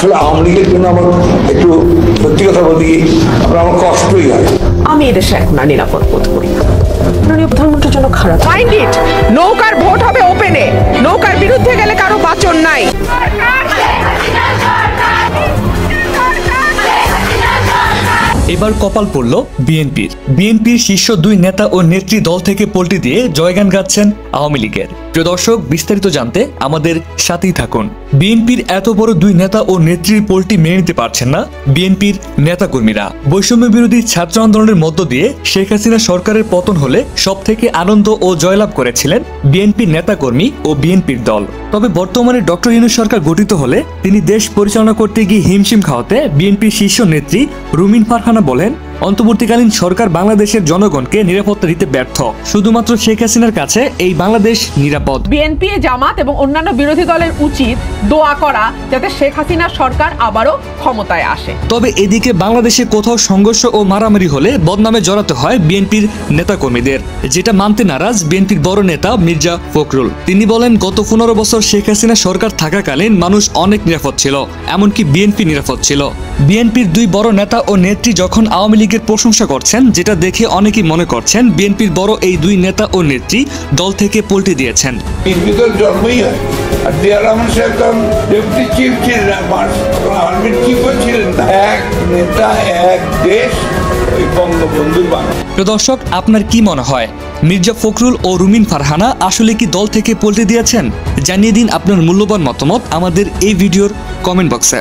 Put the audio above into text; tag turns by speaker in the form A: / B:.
A: আসলে আওয়ামী লীগের জন্য আমার একটু সত্যি কথা বলি আমার কষ্টই হয়।
B: আমি এদেশে এখন আর নিরাপদ বোধ করি না। প্রধানমন্ত্রীর জন্য খারাপ। মাইন্ড ইট, নৌকার ভোট হবে ওপেনে, নৌকার বিরুদ্ধে গেলে কারো বাঁচন নাই।
C: এবার কপাল পড়ল বিএনপির শীর্ষ দুই নেতা ও নেত্রী দল থেকে পল্টি দিয়ে জয়গান গাচ্ছেন আওয়ামী লীগের। প্রিয় দর্শক, বিস্তারিত জানতে আমাদের সাথেই থাকুন। বিএনপির এত বড় দুই নেতা ও নেত্রীর পল্টি মেনে নিতে পারছেন না বিএনপির নেতাকর্মীরা। বৈষম্য বিরোধী ছাত্র আন্দোলনের মধ্য দিয়ে শেখ হাসিনা সরকারের পতন হলে সব থেকে আনন্দ ও জয়লাভ করেছিলেন বিএনপির নেতাকর্মী ও বিএনপির দল। তবে বর্তমানে ডক্টর ইউনূস সরকার গঠিত হলে তিনি দেশ পরিচালনা করতে গিয়ে হিমশিম খাওয়াতে বিএনপির শীর্ষ নেত্রী রুমিন ফারহানা বলেন, অন্তর্বর্তীকালীন সরকার বাংলাদেশের জনগণকে নিরাপত্তা দিতে ব্যর্থ। শুধুমাত্র শেখ হাসিনার কাছে এই বাংলাদেশ নিরাপদ।
B: বিএনপি, জামাত এবং অন্যান্য বিরোধী দলের উচিত দোয়া করা যাতে শেখ হাসিনার সরকার আবারও ক্ষমতায় আসে।
C: তবে এদিকে বাংলাদেশে কোথাও সংঘর্ষ ও মারামারি হলে বদনামে জড়াতে হয় বিএনপির নেতাকর্মীদের, যেটা মানতে নারাজ বিএনপির বড় নেতা মির্জা ফখরুল। তিনি বলেন, গত 15 বছর শেখ হাসিনা সরকার থাকাকালীন মানুষ অনেক নিরাপদ ছিল, এমনকি বিএনপি নিরাপদ ছিল। বিএনপির দুই বড় নেতা ও নেত্রী যখন আওয়ামী লীগের প্রশংসা করছেন, যেটা দেখে অনেকেই মনে করছেন বিএনপির বড় এই দুই নেতা ও নেত্রী দল থেকে পল্টি দিয়েছেন।
A: জন্মই হয় আর জিয়া রহমান সাহেব তখন ডেপুটি চিফ ছিলেন, আর্মির চিফও ছিলেন। এক নেতা এক দেশ, ওই বঙ্গবন্ধুর বাংলা।
C: প্রিয় দর্শক, আপনার কি মনে হয় মির্জা ফখরুল ও রুমিন ফারহানা আসলে কি দল থেকে পল্টি দিয়েছেন? জানিয়ে দিন আপনার মূল্যবান মতামত আমাদের এই ভিডিওর কমেন্ট বক্সে।